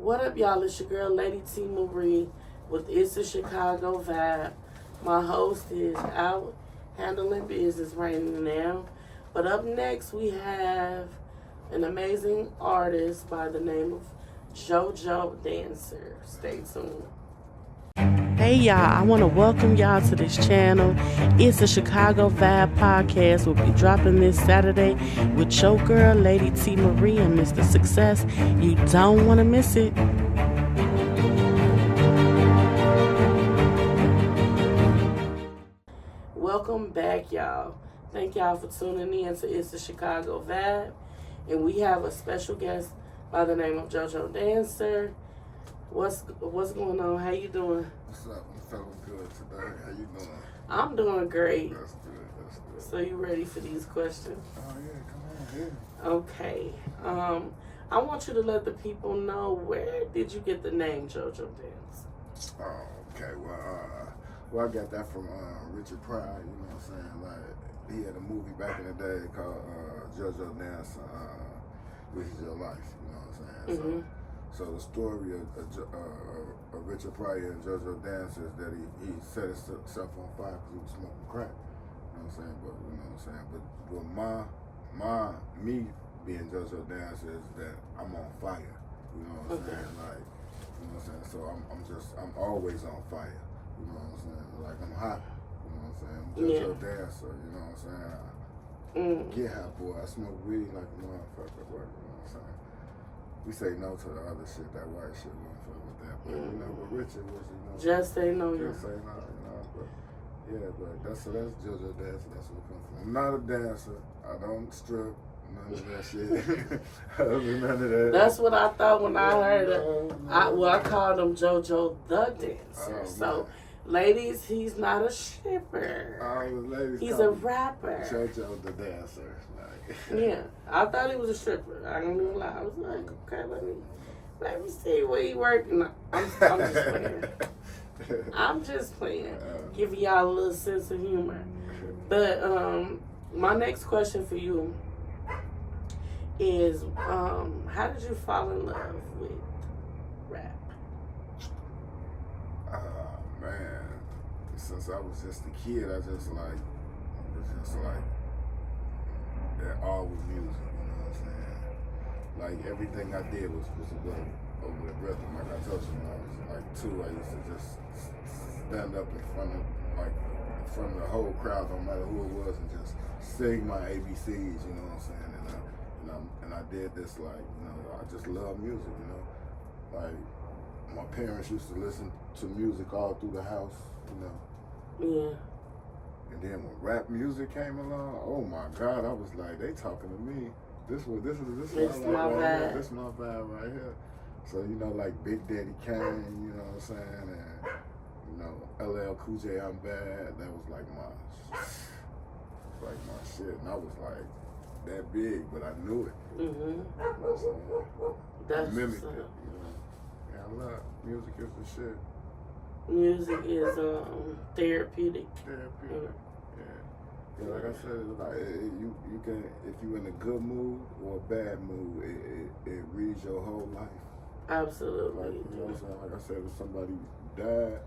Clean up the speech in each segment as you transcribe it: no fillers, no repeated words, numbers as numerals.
What up, y'all? It's your girl, Lady T. Marie, with It's a Chicago Vibe. My host is out handling business right now. But up next, we have an amazing artist by the name of JoJo Dancer. Stay tuned. Hey y'all, I want to welcome y'all to this channel. It's a Chicago Vibe podcast. We'll be dropping this Saturday with your girl, Lady T. Marie, and Mr. Success. You don't want to miss it. Welcome back, y'all. Thank y'all for tuning in to It's a Chicago Vibe. And we have a special guest by the name of JoJo Dancer. What's going on? How you doing? What's up? I'm feeling good today. How you doing? I'm doing great. That's good. So you ready for these questions? Oh yeah, come on, yeah. Okay. I want you to let the people know, where did you get the name JoJo Dance? Oh, okay. Well, I got that from Richard Pryor. You know what I'm saying? Like, he had a movie back in the day called JoJo Dance, This Is Your Life. You know what I'm saying? Mm-hmm. So the story of Richard Pryor and JoJo Dance is that he set himself on fire because he was smoking crack. You know what I'm saying? But me being JoJo Dance is that I'm on fire. You know what I'm saying? Like, you know what I'm saying? So I'm always on fire. You know what I'm saying? Like, I'm hot. You know what I'm saying? I'm JoJo Dancer. You know what I'm saying? Get hot, boy. I smoke weed like a motherfucker at work. You know what I'm saying? We say no to the other shit, that white shit. We don't fuck with that. But, you know, but Richard was, you know. Just say no, Just say no, you know. But, yeah, but that's JoJo Dancer. That's where it comes from. I'm not a dancer. I don't strip. None of that shit. I don't do none of that. That's what I thought when I heard it. I called him JoJo the Dancer. So, ladies, he's not a stripper. All the ladies he's a rapper. JoJo the Dancer. Yeah, I thought he was a stripper. I don't even lie. I was like, okay, let me see where he working. I'm just playing. I'm just playing. Giving y'all a little sense of humor. But my next question for you is, how did you fall in love with rap? Man, since I was just a kid, I was just like all with music, you know what I'm saying? Like, everything I did was over the rhythm. Like I told you, when I was like 2, I used to just stand up in front of the whole crowd, no matter who it was, and just sing my ABCs, you know what I'm saying? And I did this, like, you know, I just love music, you know? Like, my parents used to listen to music all through the house, you know? Yeah. And then when rap music came along, oh my God, I was like, they talking to me. This is my vibe. This is my vibe right here. So, you know, like Big Daddy Kane, you know what I'm saying? And, you know, LL Cool J, I'm Bad. That was like my shit. And I was like that big, but I knew it. Mm-hmm. You know what I'm saying? I mimicked it, you know? Yeah, I love music is the shit. Music is therapeutic. Yeah, like I said, like you can, if you in a good mood or a bad mood, it reads your whole life. Absolutely. Like, you know what I'm saying? Like I said, if somebody died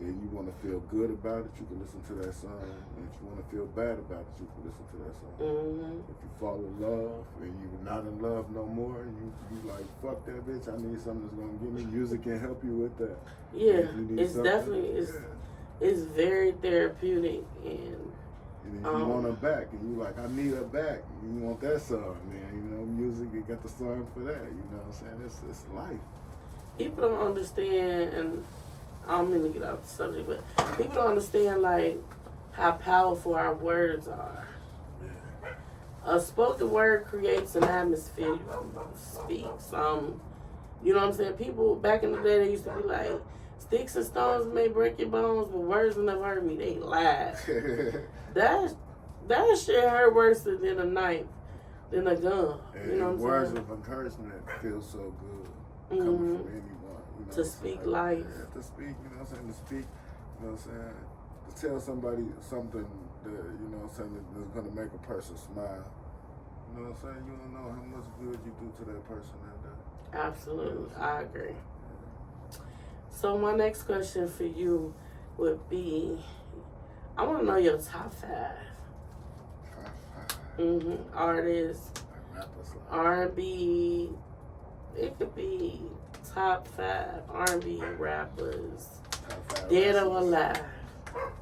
and you want to feel good about it, you can listen to that song. And if you want to feel bad about it, you can listen to that song. Mm-hmm. If you fall in love and you're not in love no more, and you like, fuck that bitch, I need something that's gonna give me music and help you with that. Yeah, it's definitely it's very therapeutic, and if you want her back, and you like, I need her back, you want that song, man. You know, music, you got the song for that. You know what I'm saying? It's life. People don't understand, and I don't mean to get off the subject, but people don't understand like how powerful our words are. A spoken word creates an atmosphere. You speak some. You know what I'm saying? People back in the day, they used to be like, sticks and stones may break your bones, but words will never hurt me. They lied. That shit hurt worse than a knife, than a gun. And you know what I'm words saying? of encouragement feel so good coming from anyone. You know to speak life. Yeah, to speak, you know what I'm saying? To speak, you know what I'm saying? To tell somebody something that, you know what I'm saying, that's going to make a person smile. You know what I'm saying? You don't know how much good you do to that person that day. Absolutely, I agree. So my next question for you would be, I want to know your top five. Artists, Rappers, R&B. It could be top five R&B rappers, top five dead or rappers. alive.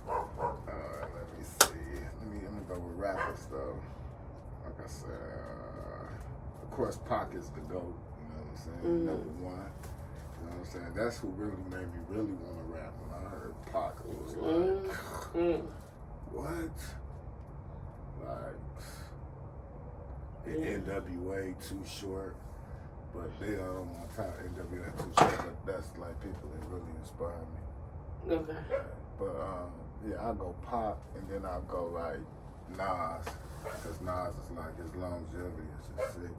Let me see. Let me go with rappers though. Like I said, of course, Pac is the GOAT. You know what I'm saying? Number one. You know what I'm saying? That's who really made me really want to rap. When I heard Pac, it was like, what? Like, NWA Too Short. But they are on my top. NWA Too Short. But that's like people that really inspire me. Okay. But yeah, I go Pac, and then I go like Nas, because Nas is like his longevity is just sick.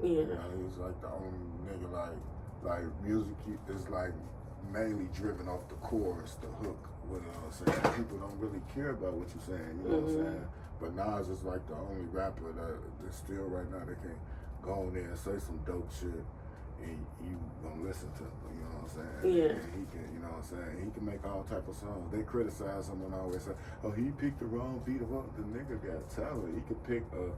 Yeah. You know, he was like the only nigga like music is like mainly driven off the chorus, the hook. What I'm saying, people don't really care about what you're saying. You know what I'm saying? But Nas is like the only rapper that's still right now that can go on there and say some dope shit, and you gonna listen to him, you know what I'm saying? Yeah. And he can, you know what I'm saying? He can make all type of songs. They criticize him and always say, oh, he picked the wrong beat of what? The nigga got talent. He could pick a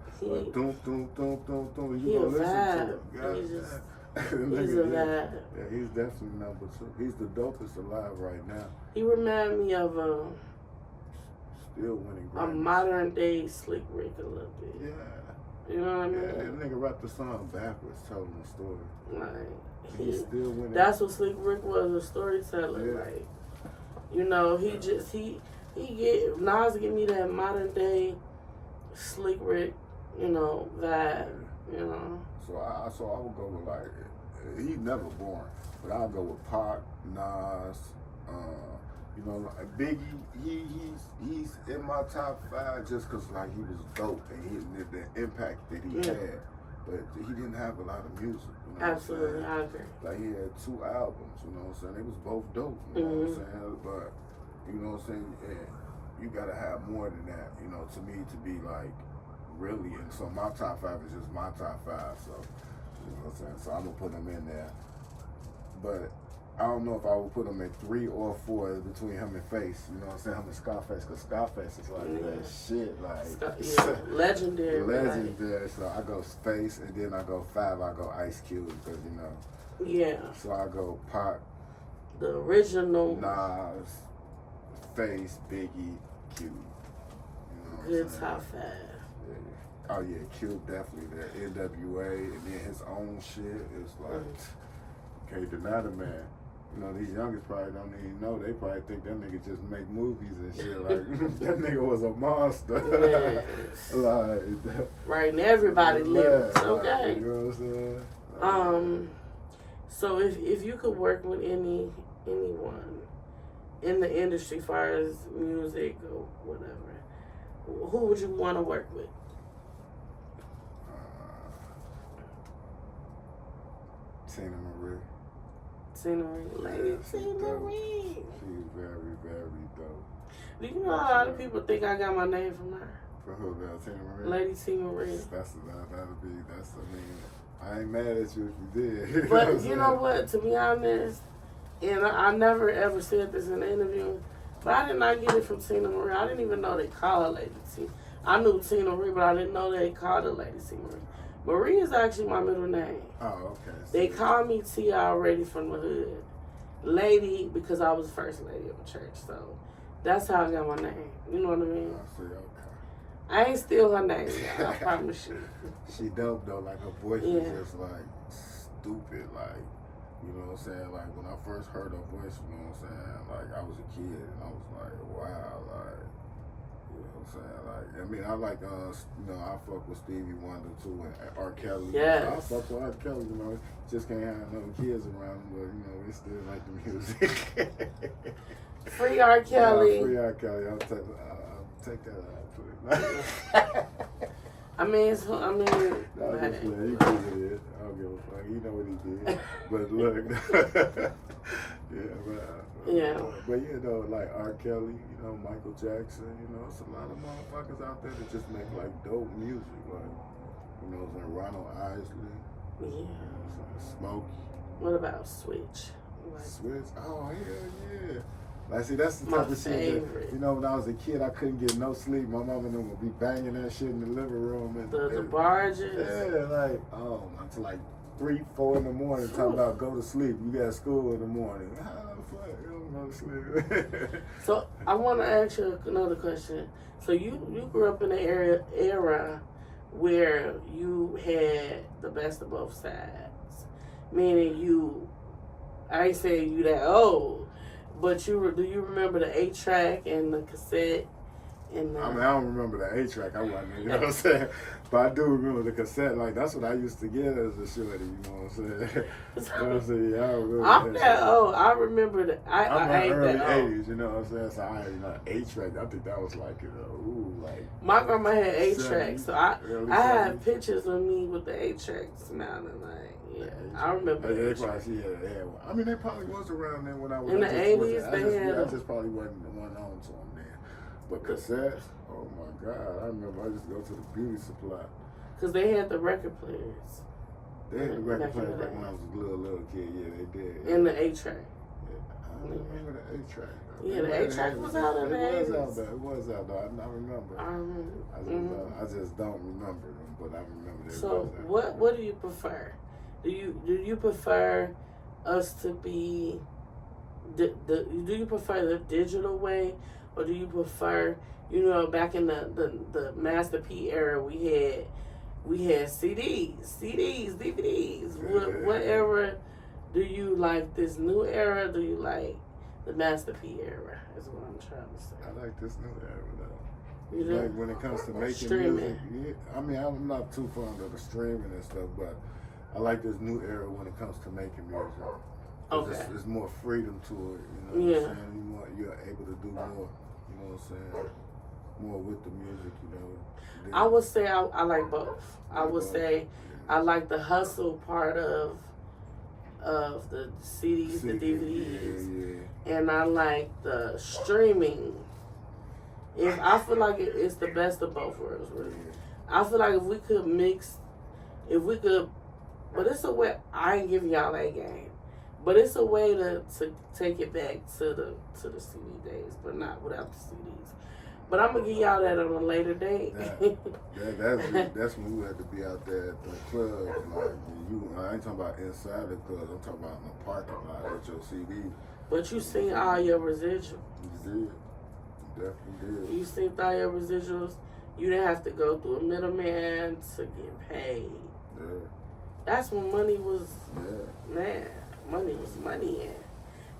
doom, doom, doom, doom, doom. You gonna listen to it. He's a vibe. Yeah, he's definitely number two. He's the dopest alive right now. He remind me of Still winning a Grammys. modern day Slick Rick a little bit. Yeah. You know what I mean? Yeah, that nigga rapped the song backwards, telling the story. Like, He's still winning. that's what Slick Rick was, a storyteller. Yeah. Like, you know, he Nas give me that modern day Slick Rick, you know, vibe. You know. So I would go with like, he's never born, but I'll go with Pac, Nas, you know, like Biggie. He's in my top five just cause like he was dope and the impact that he had, but he didn't have a lot of music. You know Absolutely, I agree. Like he had 2 albums. You know what I'm saying? They was both dope. You know what I'm saying? But you know what I'm saying? Yeah, you gotta have more than that. You know, to me to be like really. And so my top five is just my top five. So you know what I'm saying? So I'm gonna put them in there. But I don't know if I would put him in 3 or 4 between him and Face. You know what I'm saying? Him and Scarface, because Scarface is like that shit. Like legendary. Legendary. So I go Face, and then I go 5. I go Ice Cube, because you know. Yeah. So I go Pac, the original Nas, Face, Biggie, Cube. You know good top 5. Yeah. Oh yeah, Cube definitely there. NWA, and then his own shit is like, can't deny the man. You know, these youngest probably don't even know. They probably think that nigga just make movies and shit. Like, that nigga was a monster. Like, right, and everybody lives. Like, Okay. you know what I'm saying? So if you could work with anyone in the industry, as far as music or whatever, who would you want to work with? Tina Marie. Tina Marie, Lady Tina Marie. She's very, very dope. Do you know a lot of people think I got my name from her? For who? Tina Marie? Lady Tina Marie. I ain't mad at you if you did. But you know what? To be honest, and I never ever said this in an interview, but I did not get it from Tina Marie. I didn't even know they called her Lady Tina. I knew Tina Marie, but I didn't know they called her Lady Tina Marie. Marie is actually my middle name. Oh, okay. They call me T already from the hood. Lady, because I was the first lady of the church. So that's how I got my name. You know what I mean? I see, okay. I ain't steal her name, y'all. I promise you. She dope though, like her voice Yeah. is just like stupid, like, you know what I'm saying? Like when I first heard her voice, you know what I'm saying? Like I was a kid and I was like, wow, like, you know what I'm saying? Like, I mean, I like, you know, I fuck with Stevie Wonder too and R. Kelly. Yes. I fuck with R. Kelly, you know, just can't have no kids around him, but you know, we still like the music. Free R. Kelly. Yeah, free R. Kelly. I'll take that out. I mean, so, I mean, No, I'm just playing. He good with it. I don't give a fuck. He know what he did. But look, but you know, like R. Kelly, you know, Michael Jackson, you know, it's a lot of motherfuckers out there that just make like dope music, like, you know, like Ronald Isley, Yeah. Smokey. What about Switch? Like, Switch? Oh, hell yeah. Like, see, that's the my type of shit favorite. that, you know, when I was a kid, I couldn't get no sleep. My mom and them would be banging that shit in the living room. And The barges. Yeah, like, oh, until like 3, 4 in the morning, talking about go to sleep. You got school in the morning. How the fuck? You don't go to sleep. So, I want to ask you another question. So, you grew up in an era where you had the best of both sides. Meaning I ain't saying you that old, but do you remember the 8-track and the cassette? And I mean, I don't remember the 8-track. I wasn't, you know what I'm saying? But I do remember the cassette. Like, that's what I used to get as a shorty, you know what I'm saying? You know what I'm saying? Yeah, I remember I'm that old. I remember that. I'm I ain't early that old. 80s, you know what I'm saying? So I, you know, 8-track, I think that was like, ooh, like. My grandma had 8-tracks, so I have 70s. pictures of me with the 8-tracks now, and like, yeah, I remember the They 8-tracks. probably had one. I mean, they probably was around then when I was In the 80s, they had I just probably wasn't the one on to them then. But cassettes, oh my God, I remember I used to go to the beauty supply. Because they had the record players. They had the record players back when I was a little kid. Yeah, they did. And the 8-track. Yeah, I don't remember the 8-track. Yeah, the 8-track was out in the 80s. It was out though. I remember. I remember. I just don't remember them, but I remember they So was out. what do you prefer? Do you prefer us to be do you prefer the digital way, or do you prefer, you know, back in the Master P era we had CDs, DVDs. What era do you like? This new era? Do you like the Master P era? Is what I'm trying to say. I like this new era though. You know? Like when it comes to making Streaming. music, yeah, I mean, I'm not too fond of the streaming and stuff, but I like this new era when it comes to making music. Okay. It's more freedom to it, you know what Yeah. I'm saying? You're able to do more, you know what I'm saying? More with the music, you know. I would say I like both. I would say Yeah. I like the hustle part of the CDs, the DVDs, and I like the streaming. I feel like it's the best of both worlds, really. I feel like if we could, but it's a way. I ain't giving y'all that game, but it's a way to take it back to the CD days, but not without the CDs. But I'm gonna give y'all that on a later date. That's when we had to be out there at the club. Like I ain't talking about inside the club. I'm talking about in the parking lot with your CD. But you seen all your residuals. You did. Definitely did. You seen all your residuals. You didn't have to go through a middleman to get paid. Yeah. That's when money was. Yeah. Man, money was money. And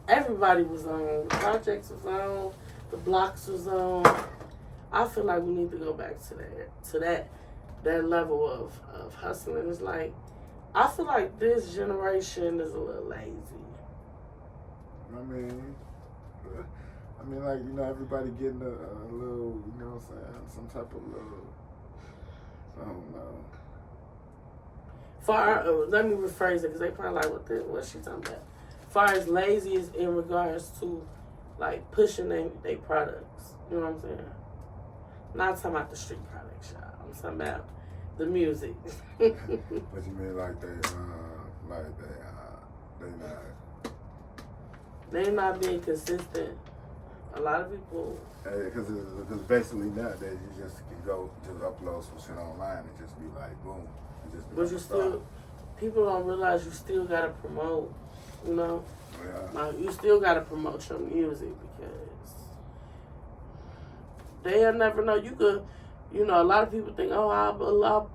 everybody was on. The projects was on. The blocks was on. I feel like we need to go back to that level of hustling. It's like, I feel like this generation is a little lazy. I mean, like, you know, everybody getting a little, you know what I'm saying, some type of little, I don't know. Let me rephrase it, because they probably like, what she talking about? Far as lazy is in regards to, like, pushing their products. You know what I'm saying? Not talking about the street products, y'all. I'm talking about the music. What you mean, like they not being consistent. A lot of people. Because basically nowadays you just can go just upload some shit online and just be like boom. But you still, people don't realize you still gotta promote. You know, you still gotta promote your music because they'll never know. You could, you know, a lot of people think, oh, I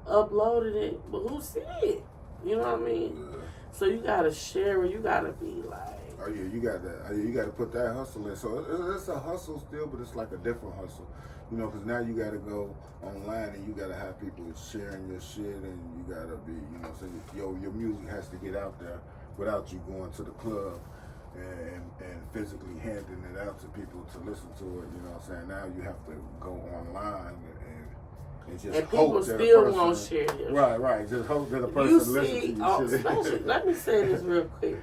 uploaded it, but who see it? You know what I mean? Yeah. So you gotta share it. You gotta be like. Oh yeah, you gotta put that hustle in. So it's a hustle still, but it's like a different hustle, you know, because now you gotta go online and you gotta have people sharing your shit, and you gotta be, you know, so your music has to get out there without you going to the club and physically handing it out to people to listen to it. You know what I'm saying? Now you have to go online and just and hope people that still a person, won't share your right. Just hope that a person listens to your shit. Especially, let me say this real quick.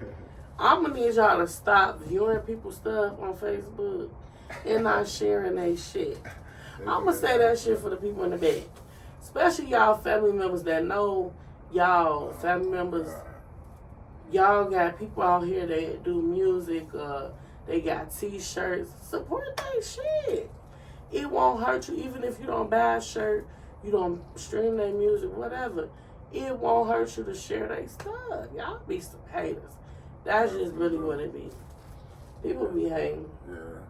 I'm gonna need y'all to stop viewing people's stuff on Facebook and not sharing their shit. I'm gonna say that shit for the people in the back, especially y'all family members that know y'all, family members, y'all got people out here that do music, they got t-shirts. Support that shit. It won't hurt you, even if you don't buy a shirt, you don't stream their music, whatever. It won't hurt you to share their stuff. Y'all be some haters. That's just really what it be. People be hating. Yeah.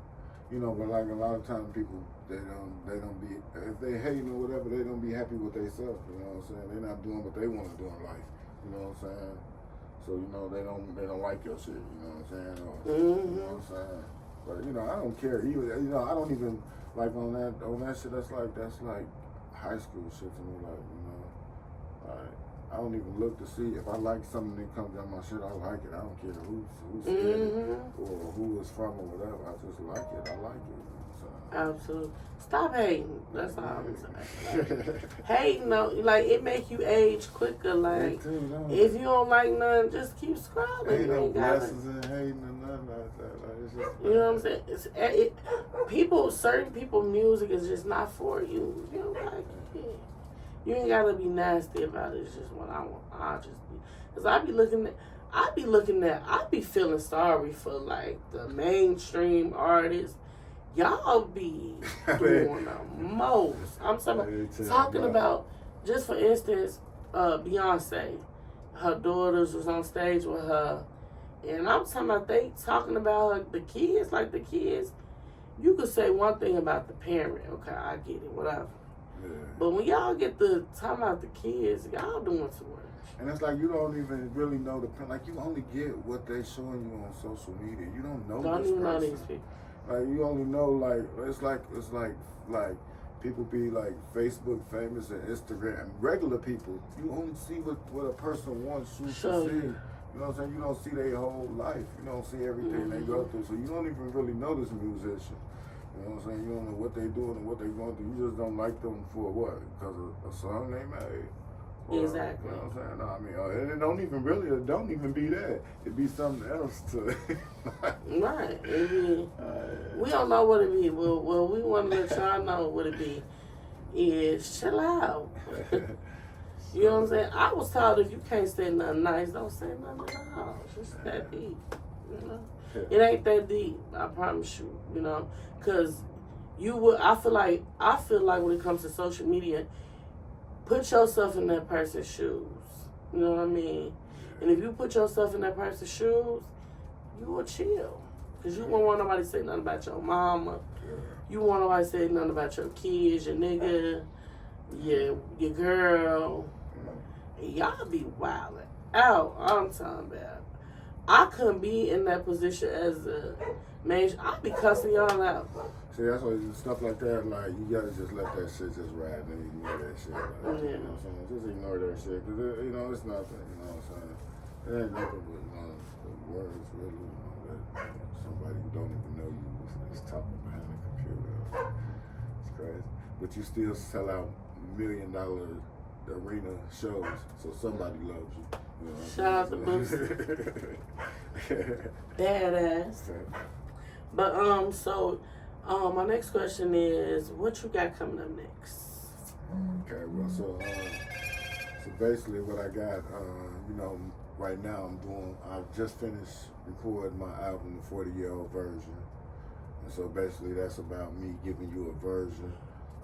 You know, but like a lot of times people, they don't be, if they hating or whatever, they don't be happy with themselves, you know what I'm saying? They're not doing what they want to do in life, you know what I'm saying? So, you know, they don't like your shit, you know what I'm saying? Or, you know what I'm saying? But, you know, I don't care. Even, you know, I don't even, like, on that shit, that's like high school shit to me, like, you know, like, I don't even look to see if I like something that comes down my shit. I like it. I don't care who's said it or who it's from or whatever. I just like it. I like it. So. Absolutely. Stop hating. That's all I'm saying. Hating, no, like it make you age quicker. Like if you don't like none, just keep scrolling. Ain't no blessings and hating and nothing like that. Like, it's just, you know what I'm saying? Certain people, music is just not for you. You don't like it. You ain't gotta be nasty about it. It's just what I want. I just be, cause I be feeling sorry for like the mainstream artists. Y'all be doing the most. I'm talking about, just for instance, Beyonce. Her daughters was on stage with her, and I'm talking about they talking about the kids, like the kids. You could say one thing about the parent, okay, I get it, whatever. Yeah. But when y'all get to talking about the kids, y'all doing too much. And it's like you don't even really know like you only get what they showing you on social media. You don't know Don't this even person. know these people. Like you only know like it's like people be like Facebook famous and Instagram regular people. You only see what a person wants you to see. You know what I'm saying? You don't see their whole life. You don't see everything they go through. So you don't even really know this musician. You know what I'm saying? You don't know what they doing and what they going through. You just don't like them for what? Because of a song they made. Or, exactly. You know what I'm saying? No, I mean, and it don't even be that. It be something else to. Right. We don't know what it be. Well, we want to let y'all know what it be. Is chill out. You know what I'm saying? I was told if you can't say nothing nice, don't say nothing at all. It's just that deep. You know? It ain't that deep. I promise you. You know, because I feel like when it comes to social media, put yourself in that person's shoes. You know what I mean? And if you put yourself in that person's shoes, you will chill. Because you won't want nobody to say nothing about your mama. You won't want nobody to say nothing about your kids, your nigga, your girl. And y'all be wilding out. I'm talking about. I couldn't be in that position as a man. I'd be cussing y'all out. See, that's why stuff like that, like, you gotta just let that shit just ride and ignore that shit. Like, you know what I'm saying? Just ignore that shit, because, you know, it's nothing, you know what I'm saying? It ain't nothing but, you know, the words, really, you know, that somebody who don't even know you is talking behind the computer. It's crazy. But you still sell out $1 million arena shows, so somebody loves you. You know what Shout out to Boosie. Badass. But, so... my next question is, what you got coming up next? Okay, well, so basically what I got, you know, right now I just finished recording my album, the 40-year-old version. And so basically that's about me giving you a version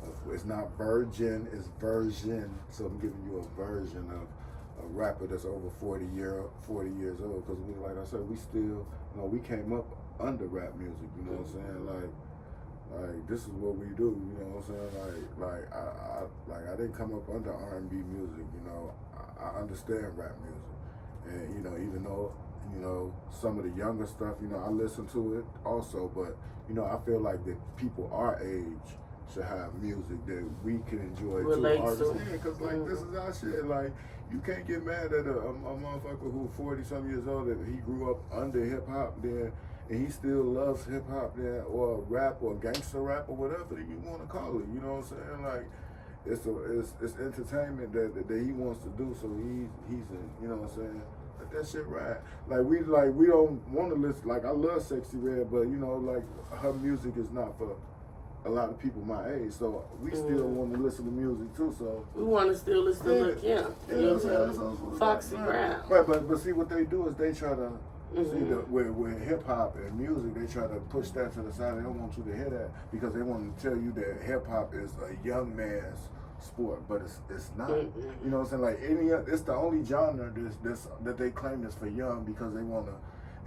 of, it's not virgin, it's version. So I'm giving you a version of a rapper that's over 40 years old. Because like I said, we still, you know, we came up under rap music, you know what I'm saying? Like this is what we do, you know what I'm saying? I didn't come up under R&B music, you know. I understand rap music, and you know, even though you know some of the younger stuff, you know, I listen to it also, but you know, I feel like that people our age should have music that we can enjoy too. Artists, because like this is our shit. Like you can't get mad at a motherfucker who 40-some years old that he grew up under hip hop then. And he still loves hip hop, yeah, or rap, or gangster rap, or whatever you want to call it. You know what I'm saying? Like, it's entertainment that he wants to do. So he's you know what I'm saying? Let that shit ride. We don't want to listen. Like I love Sexy Red, but you know, like her music is not for a lot of people my age, so we still want to listen to music too. So we want to still listen to Lil' Kim. You know what I'm saying? Foxy Brown. Right, but see what they do is they try to see with hip hop and music, they try to push that to the side. They don't want you to hear that because they want to tell you that hip hop is a young man's sport, but it's not. You know what I'm saying? Like it's the only genre that they claim is for young because they want to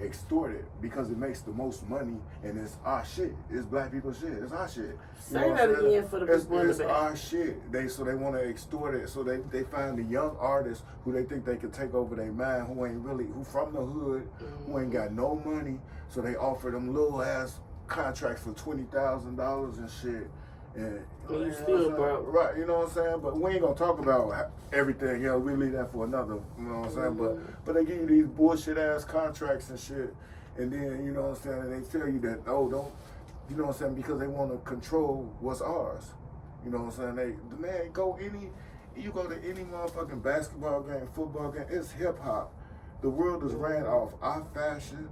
extort it because it makes the most money and it's our shit. It's black people shit. It's our shit. Say that again for the people in the back. It's our shit. They want to extort it, so they find the young artists who they think they can take over their mind, who from the hood, who ain't got no money, so they offer them little ass contracts for $20,000 and shit. And you still broke. Right, you know what I'm saying? But we ain't gonna talk about everything, we leave that for another, you know what I'm saying? But they give you these bullshit ass contracts and shit, and then, you know what I'm saying, and they tell you that, don't, you know what I'm saying, because they wanna control what's ours. You know what I'm saying? You go to any motherfucking basketball game, football game, it's hip hop. The world is ran off our fashion,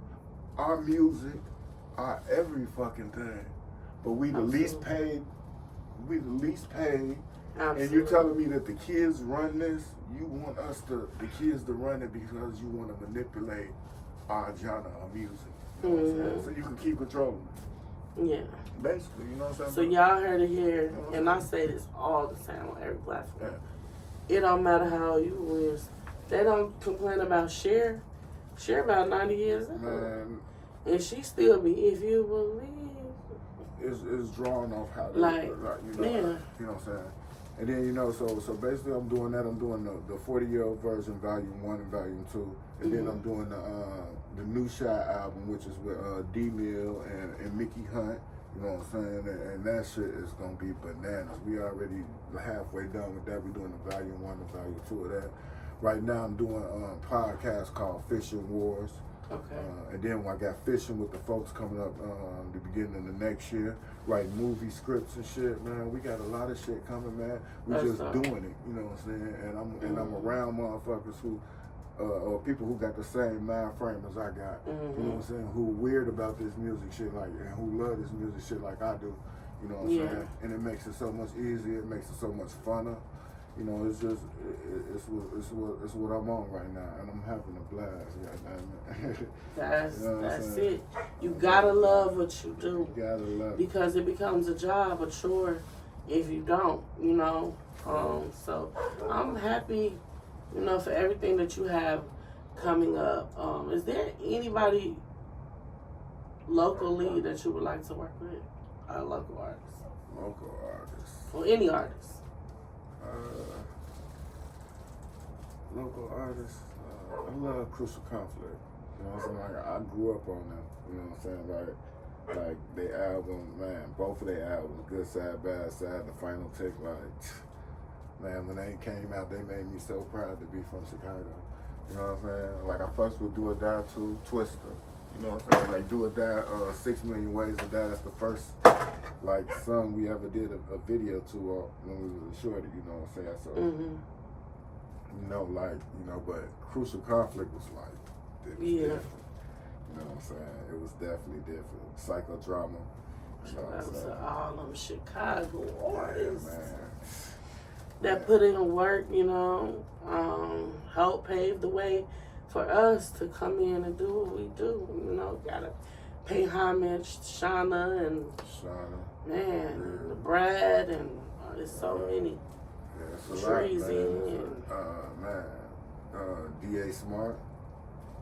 our music, our every fucking thing. But we the least paid. Absolutely. And you're telling me that the kids run this? You want the kids to run it because you want to manipulate our genre of music. You know what I'm saying? So you can keep controlling it. Yeah. Basically, you know what I'm saying? So y'all heard it here, and I say this all the time on every platform. Yeah. It don't matter how old you is. They don't complain about Cher. Cher about 90 years old. Man. And she still be, if you believe. It's drawn off how they you know what I'm saying? And then, so basically I'm doing that. I'm doing the 40-year-old version, volume 1 and volume 2. And then I'm doing the new Shy album, which is with D-Mill and Mickey Hunt. You know what I'm saying? And that shit is gonna be bananas. We already halfway done with that. We're doing the volume 1 and volume 2 of that. Right now I'm doing a podcast called Fishing Wars. Okay. And then when I got fishing with the folks coming up the beginning of the next year, writing movie scripts and shit, man. We got a lot of shit coming, man. We just doing it, you know what I'm saying? And I'm around motherfuckers who, or people who got the same mind frame as I got. You know what I'm saying? Who weird about this music shit and who love this music shit like I do. You know what I'm saying? And it makes it so much easier. It makes it so much funner. You know, it's just it's what I'm on right now, and I'm having a blast right now. That's it. You gotta love what you do. You gotta love it. Because it becomes a job, a chore, if you don't. You know, so I'm happy, for everything that you have coming up. Is there anybody locally that you would like to work with? A local artist. Local artist. Or any artist. Local artists, I love Crucial Conflict. You know what I'm saying? Like, I grew up on them. You know what I'm saying? Like their album, man, both of their albums, Good Side, Bad Side, The Final Tick, man, when they came out, they made me so proud to be from Chicago. You know what I'm saying? Like, I first would Do or Die to Twister. You know what I'm saying? Like, Do or Die, 6 Million Ways to Die. That's the first, song we ever did a video to when we was shorty, you know what I'm saying? So, but Crucial Conflict was different. You know what I'm saying? It was definitely different. Psychodrama. You know what I'm saying? All them Chicago artists man. That put in work, help pave the way for us to come in and do what we do. Gotta pay homage to Shauna and Brad and there's so many. Yeah, it's a Treasy and D.A. Smart.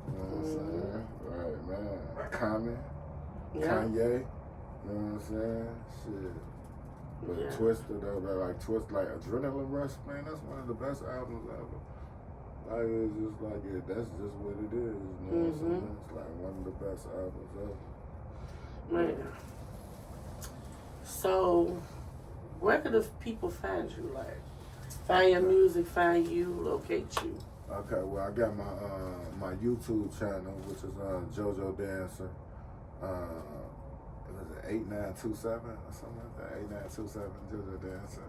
You know what I'm saying? Right, man. Common. Kanye. You know what I'm saying? Shit. But Twister though, Twist, Adrenaline Rush, man, that's one of the best albums ever. It's just that's just what it is. You know what I'm saying? It's one of the best albums ever. Man. So, where could the people find you? Find your music, find you, locate you. Okay, well, I got my YouTube channel, which is JoJo Dancer. Was it 8927 or something like that? 8927 JoJo Dancer.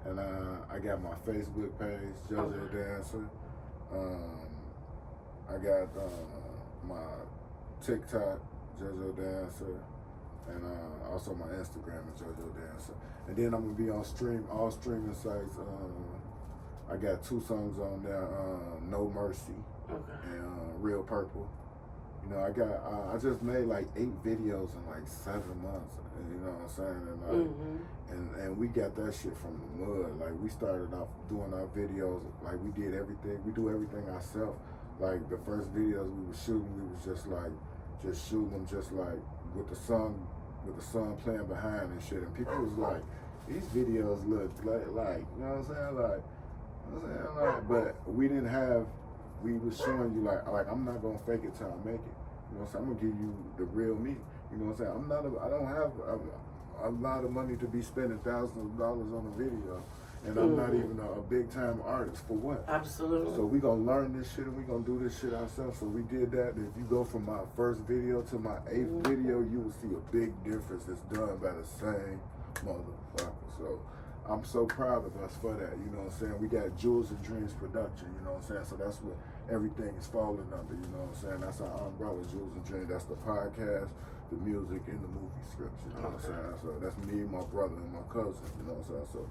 And I got my Facebook page, JoJo Dancer. I got my TikTok, JoJo Dancer. And also my Instagram is JoJo Dancer. And then I'm gonna be on all streaming sites. I got 2 songs on there, No Mercy and Real Purple. You know, I just made like 8 videos in like 7 months. You know what I'm saying? And like, and we got that shit from the mud. Like we started off doing our videos, like we did everything. We do everything ourselves. Like the first videos we were shooting, we was just shooting them just like with the sun playing behind and shit. And people was like, these videos look like you know what I'm saying? But we was showing you like I'm not gonna fake it till I make it. You know what I'm saying? I'm gonna give you the real me. You know what I'm saying? I don't have a lot of money to be spending thousands of dollars on a video. And I'm not even a big time artist. For what? Absolutely. So we gonna learn this shit and we gonna do this shit ourselves. So we did that. If you go from my first video to my 8th video, you will see a big difference. It's done by the same motherfucker. So I'm so proud of us for that. You know what I'm saying? We got Jewels and Dreams production. You know what I'm saying? So that's what everything is falling under. You know what I'm saying? That's our umbrella, Jewels and Dreams. That's the podcast, the music, and the movie scripts. You know what I'm saying? So that's me, my brother, and my cousin. You know what I'm saying?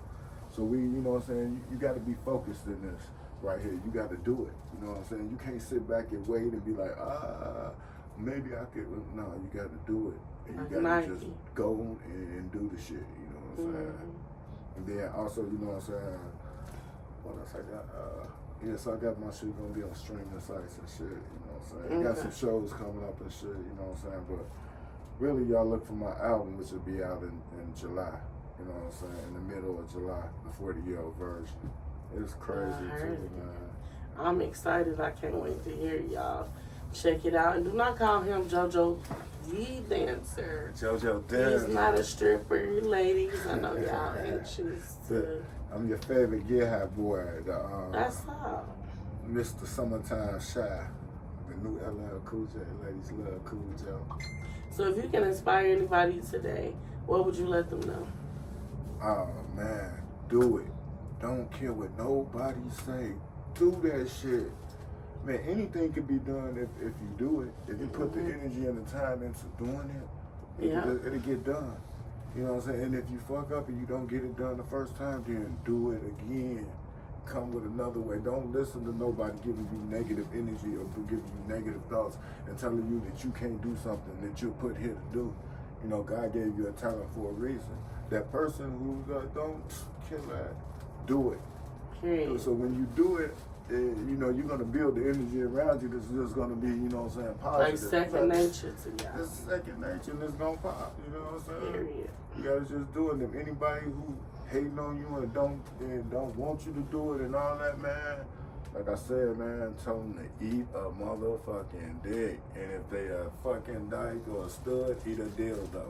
So we, you know what I'm saying, you got to be focused in this right here. You got to do it. You know what I'm saying? You can't sit back and wait and be like, maybe I could. No, you got to do it. And you got to just go and do the shit. You know what I'm saying? And then also, you know what I'm saying, what else I got? So I got my shit going to be on streaming sites and shit. You know what I'm saying? Got some shows coming up and shit. You know what I'm saying? But really, y'all look for my album, which will be out in July. You know what I'm saying? In the middle of July, the 40-year-old version. It's crazy too, man. I'm excited. I can't wait to hear y'all. Check it out. And do not call him JoJo the Dancer. JoJo Dancer. He's not a stripper, ladies. I know y'all anxious to... I'm your favorite Get High boy. That's all. Mr. Summertime Shy. The new LL Cool J. Ladies love Cool Joe. So if you can inspire anybody today, what would you let them know? Oh man, do it. Don't care what nobody say. Do that shit. Man, anything can be done if you do it. If you put the energy and the time into doing it, it'll get done. You know what I'm saying? And if you fuck up and you don't get it done the first time, then do it again. Come with another way. Don't listen to nobody giving you negative energy or giving you negative thoughts and telling you that you can't do something that you're put here to do. You know, God gave you a talent for a reason. That person who don't kill that, do it. So when you do it, you know, you're going to build the energy around you that's just going to be, you know what I'm saying, positive. Like second nature to y'all. It's second nature and it's going to pop, you know what I'm saying? Period. You got to just do it. If anybody who hating on you and don't want you to do it and all that, man, like I said, man, tell them to eat a motherfucking dick. And if they a fucking dyke or a stud, eat a dildo.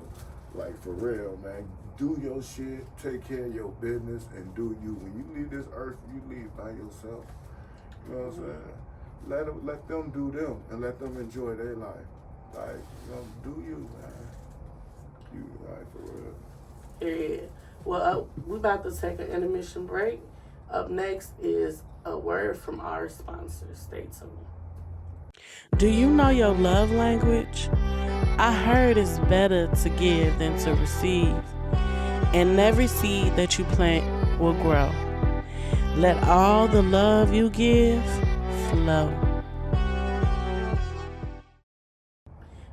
Like, for real, man. Do your shit, take care of your business, and do you. When you leave this earth, you leave by yourself. You know what I'm saying? Let them do them, and let them enjoy their life. Like, you know, do you, man. You, like, for real. Period. Well, we about to take an intermission break. Up next is a word from our sponsor. Stay tuned. Do you know your love language? I heard it's better to give than to receive. And every seed that you plant will grow. Let all the love you give flow.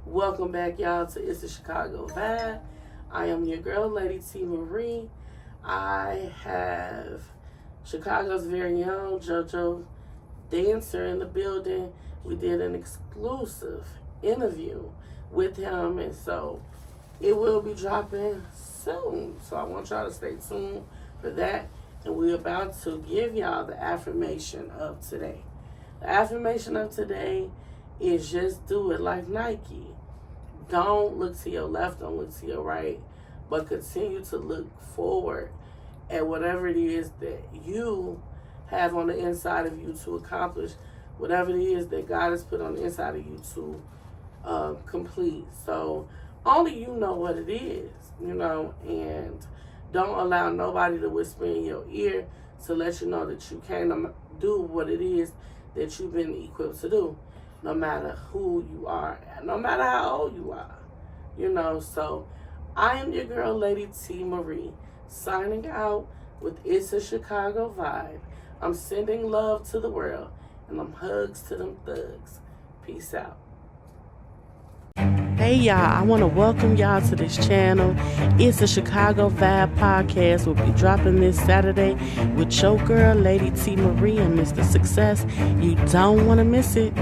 Welcome back, y'all, to It's the Chicago Vibe. I am your girl, Lady T. Marie. I have Chicago's very own JoJo Dancer in the building. We did an exclusive interview with him, and so it will be dropping soon. So I want y'all to stay tuned for that. And we're about to give y'all the affirmation of today. The affirmation of today is just do it like Nike. Don't look to your left, don't look to your right, but continue to look forward at whatever it is that you have on the inside of you to accomplish, whatever it is that God has put on the inside of you to complete. So only you know what it is, you know, and don't allow nobody to whisper in your ear to let you know that you can't do what it is that you've been equipped to do, no matter who you are, no matter how old you are. So I am your girl, Lady T. Marie, signing out with It's a Chicago Vibe. I'm sending love to the world, and I'm hugs to them thugs. Peace out. Hey y'all, I want to welcome y'all to this channel. It's a Chicago Vibe podcast. We'll be dropping this Saturday with your girl, Lady T. Marie and Mr. Success. You don't want to miss it.